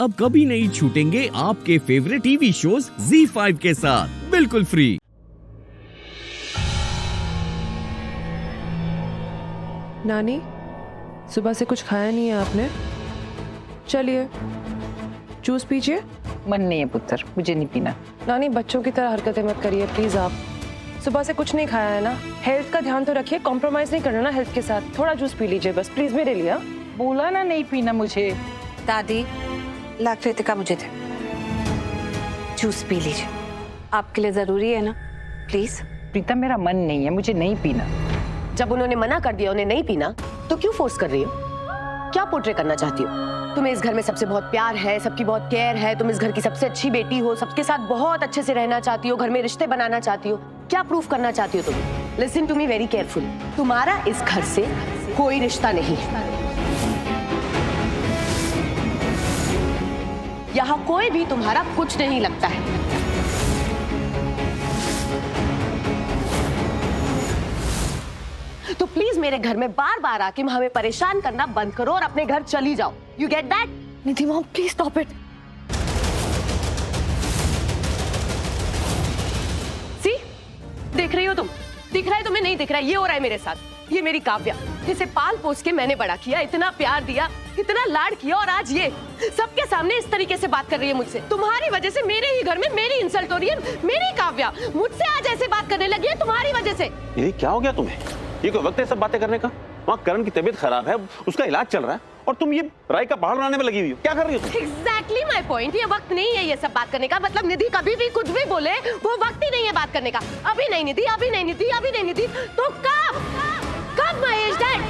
अब कभी नहीं छूटेंगे आपके फेवरेट टीवी शोज ZEE5 के साथ बिल्कुल फ्री। नानी, सुबह से कुछ खाया नहीं है आपने? चलिए जूस पीजिए। मन नहीं है पुत्र, मुझे नहीं पीना। नानी, बच्चों की तरह हरकतें मत करिए प्लीज। आप सुबह से कुछ नहीं खाया है ना, हेल्थ का ध्यान तो रखिए, कॉम्प्रोमाइज नहीं करना ना हेल्थ के साथ। थोड़ा जूस पी लीजिए बस प्लीज, मेरे लिए। बोला ना नहीं पीना मुझे। दादी, ला कृतिका मुझे दे, जूस पी लीजिए, आपके लिए जरूरी है ना, प्लीज। प्रीता, मेरा मन नहीं है, मुझे नहीं पीना। जब उन्होंने मना कर दिया उन्हें नहीं पीना, तो क्यों फोर्स कर रही हो? क्या पोर्ट्रे करना चाहती हो? तुम्हें इस घर में सबसे बहुत प्यार है, सबकी बहुत केयर है, तुम इस घर की सबसे अच्छी बेटी हो, सबके साथ बहुत अच्छे से रहना चाहती हो, घर में रिश्ते बनाना चाहती हो। क्या प्रूफ करना चाहती हो तुम? Listen to me very carefully, तुम्हारा इस घर से कोई रिश्ता नहीं है। यहाँ कोई भी तुम्हारा कुछ नहीं लगता है। तो प्लीज मेरे घर में बार बार आके हमें परेशान करना बंद करो और अपने घर चली जाओ। You get that? Nidhi mom, please stop it. See, देख रही हो तुम? दिख रहा है तुम्हें? नहीं दिख रहा है? ये हो रहा है मेरे साथ। ये मेरी काव्या, जिसे पाल पोस के मैंने बड़ा किया, इतना प्यार दिया, इतना लाड किया, और आज ये सबके सामने इस तरीके से बात कर रही है मुझसे। तुम्हारी वजह से मेरे ही घर में मेरी इंसल्ट हो रही है। मेरी काव्या मुझसे आज ऐसे बात करने लगी है तुम्हारी वजह से। ये क्या हो गया तुम्हें? ये कोई वक्त है सब बातें करने का? वहाँ करण की तबीयत खराब है, उसका इलाज चल रहा है, और तुम ये राय का पहाड़ बनाने में लगी हुई हो। क्या कर रही हो तुम? Exactly my point। ये वक्त नहीं है ये सब बात करने का। मतलब निधि कभी भी कुछ भी बोले, वो वक्त ही नहीं है बात करने का। अभी नहीं निधि, अभी नहीं निधि, अभी नहीं निधि, तो कब? कब महेश डैड?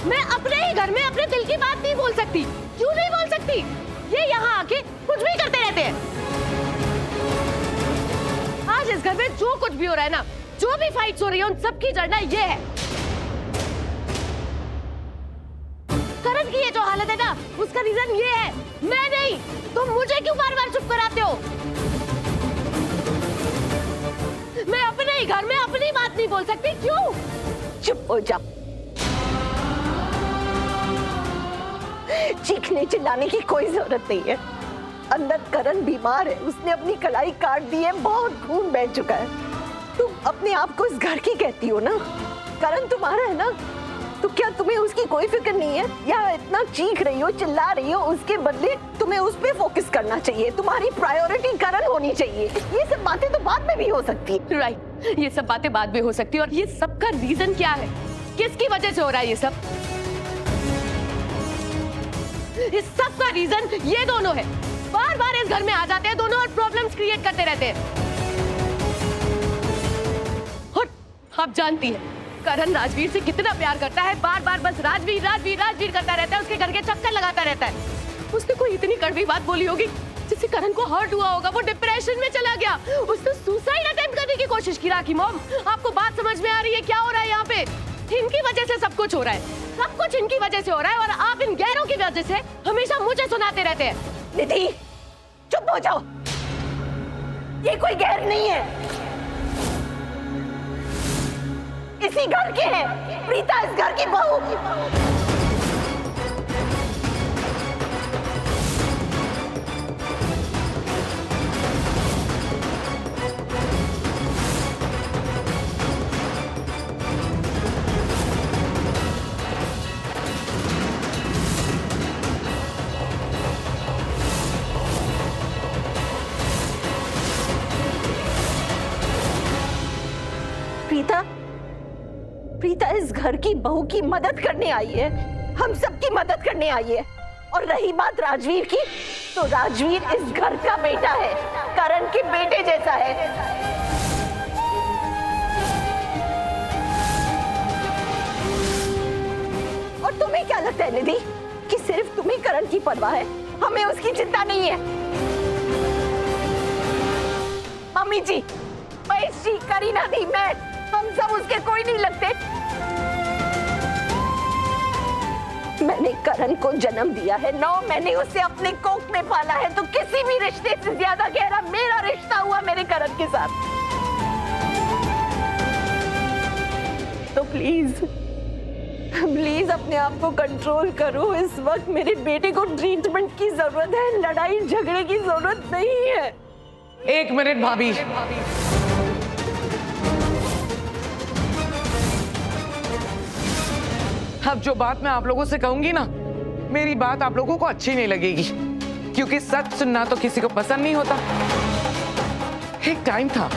मैं अपने ही घर में अपने दिल की बात नहीं बोल सकती। क्यों नहीं बोल सकती? ये यहाँ आके कुछ भी करते रहते हैं। आज इस घर में जो कुछ भी हो रहा है ना, जो भी फाइट्स हो रही है, उन सबकी जड़ ना ये है। करण की ये जो हालत है ना, उसका रीजन ये है, मैं नहीं। तुम मुझे क्यों बार बार चुप कराते हो? मैं अपने ही घर में अपनी बात नहीं बोल सकती, क्यों? चुप हो जा। चीखने चिल्लाने की कोई जरूरत नहीं है। अंदर करण बीमार है, उसने अपनी कलाई काट दी है, बहुत खून बह चुका है। तुम अपने आप को इस घर की कहती हो ना? करण तुम्हारा है ना, तो क्या तुम्हें उसकी कोई फिक्र नहीं है? या इतना चीख रही हो, चिल्ला रही हो, उसके बदले तुम्हें उस पे फोकस करना चाहिए। तुम्हारी प्रायोरिटी करण होनी चाहिए। ये सब बातें तो बाद में भी हो सकती है। राइट, ये सब बातें बाद में हो सकती है। और ये सब का रीजन क्या है? किसकी वजह से हो रहा है ये सब? इस सब का रीजन ये दोनों है। बार बार इस घर में आ जाते हैं दोनों और प्रॉब्लम्स क्रिएट करते रहते हैं। और आप जानती हैं करण राजवीर से कितना प्यार करता है। बार बार बस राजवीर राजवीर राजवीर करता रहता है, उसके घर के चक्कर लगाता रहता है। उसने कोई इतनी कड़वी बात बोली होगी जिससे करण को हर्ट हुआ होगा, वो डिप्रेशन में चला गया, उसने सुसाइड अटेम्प्ट करने की कोशिश की। राखी मॉम, आपको बात समझ में आ रही है क्या हो रहा है यहाँ पे? इनकी वजह से सब कुछ हो रहा है, सब कुछ इनकी वजह से हो रहा है, और आप इन गैरों की वजह से हमेशा मुझे सुनाते रहते हैं। निधि, चुप हो जाओ। ये कोई गैर नहीं है, इसी घर के हैं। प्रीता इस घर की बहू। प्रीता, प्रीता इस घर की बहू की मदद करने आई है, हम सबकी मदद करने आई है। और रही बात राजवीर की, तो राजवीर इस घर का बेटा है, करण के बेटे जैसा है। और तुम्हें क्या लगता है निधि कि सिर्फ तुम्हें करण की परवाह है, हमें उसकी चिंता नहीं है? मम्मी जी, महेश जी, करीना दी, मैं, हम सब उसके कोई नहीं लगते। मैंने करण को जन्म दिया है, 9 महीने उसे अपने कोख में पाला है, तो किसी भी रिश्ते से ज्यादा गहरा मेरा रिश्ता हुआ मेरे करण के साथ। तो प्लीज प्लीज अपने आप को कंट्रोल करो। इस वक्त मेरे बेटे को ट्रीटमेंट की जरूरत है, लड़ाई झगड़े की जरूरत नहीं है। 1 मिनट भाभी। अब जो बात मैं आप लोगों से कहूंगी ना, मेरी बात आप लोगों को अच्छी नहीं लगेगी, क्योंकि सच सुनना तो किसी को पसंद नहीं होता। एक टाइम था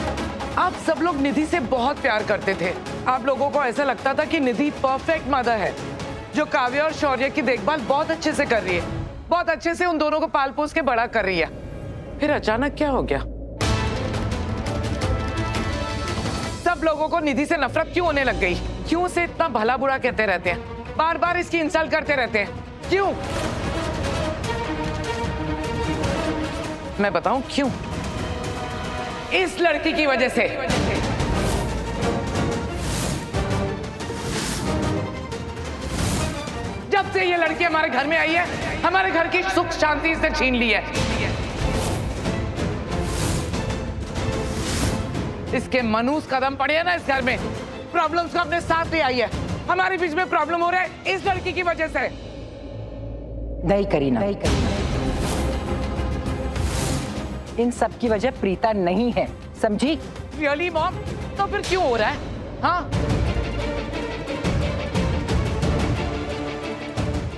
आप सब लोग निधि से बहुत प्यार करते थे। आप लोगों को ऐसा लगता था कि निधि परफेक्ट मदर है, जो काव्य और शौर्य की देखभाल बहुत अच्छे से कर रही है, बहुत अच्छे से उन दोनों को पाल पोस के बड़ा कर रही है। फिर अचानक क्या हो गया? सब लोगों को निधि से नफरत क्यों होने लग गई? क्यों से इतना भला बुरा कहते रहते हैं, बार बार इसकी इंसल्ट करते रहते हैं? क्यों? मैं बताऊं क्यों? इस लड़की की वजह से। जब से ये लड़की हमारे घर में आई है, हमारे घर की सुख शांति इसने छीन ली है। इसके मनूस कदम पड़े हैं ना इस घर में, प्रॉब्लम्स को अपने साथ ले आई है। हमारे बीच में प्रॉब्लम हो रहा है इस लड़की की वजह से। नहीं करीना, इन सब की वजह प्रीता नहीं है, समझी? Really mom? तो फिर क्यों हो रहा है? हाँ,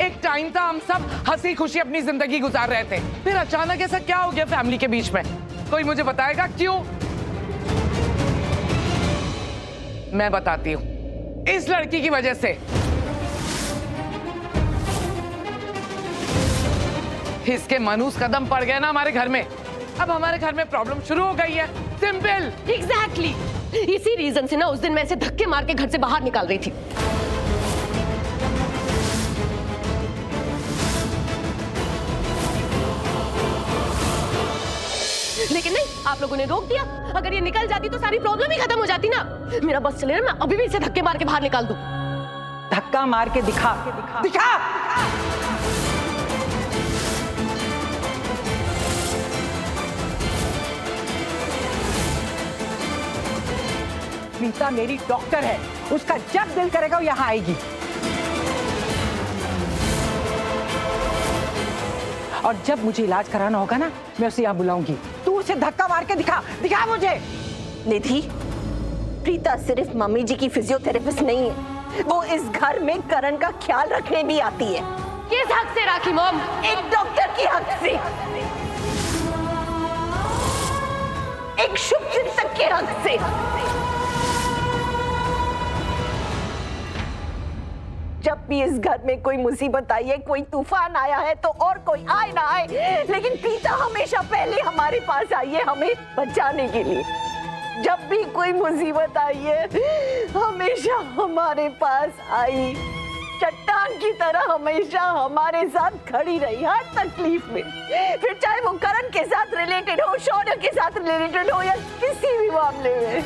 एक टाइम था हम सब हंसी खुशी अपनी जिंदगी गुजार रहे थे, फिर अचानक ऐसा क्या हो गया फैमिली के बीच में? कोई मुझे बताएगा क्यों? मैं बताती हूँ, इस लड़की की वजह से। इसके मनूस कदम पड़ गए ना हमारे घर में, अब हमारे घर में प्रॉब्लम शुरू हो गई है। सिंपल। एग्जैक्टली। इसी रीजन से ना उस दिन मैं इसे धक्के मार के घर से बाहर निकाल रही थी। लेकिन नहीं, आप लोगों ने रोक दिया। अगर ये निकल जाती तो सारी प्रॉब्लम ही खत्म हो जाती ना। मेरा बस चले ना, मैं अभी भी इसे धक्के मार के बाहर निकाल दूं। धक्का मार के दिखा, दिखा। प्रीता मेरी डॉक्टर है, उसका जब दिल करेगा वो यहाँ आएगी। और जब मुझे इलाज कराना होगा ना, मैं उसे यहाँ बुलाऊंगी। तू उसे धक्का मार के दिखा, दिखा मुझे। निधि, प्रीता सिर्फ मम्मी जी की फिजियोथेरेपिस्ट नहीं है, वो इस घर में करण का ख्याल रखने भी आती है। किस हक से राखी मॉम? एक डॉक्टर की हक से, एक शुभ चिंतक के हक से। जब भी इस घर में कोई मुसीबत आई है, कोई तूफान आया है, तो और कोई आए ना आए, लेकिन प्रीता हमेशा पहले हमारे पास आई है हमें बचाने के लिए। जब भी कोई मुसीबत आई है, हमेशा हमारे पास आई, चट्टान की तरह हमेशा हमारे साथ खड़ी रही हर तकलीफ में। फिर चाहे वो करण के साथ रिलेटेड हो, शौर्य के साथ रिलेटेड हो, या किसी भी मामले में।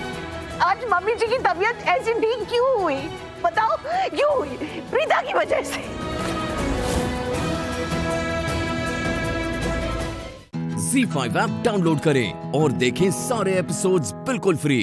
आज मम्मी जी की तबीयत ऐसी ठीक क्यों हुई? बताओ क्यों हुई? प्रीता की वजह से। ZEE5 ऐप डाउनलोड करें और देखें सारे एपिसोड्स बिल्कुल फ्री।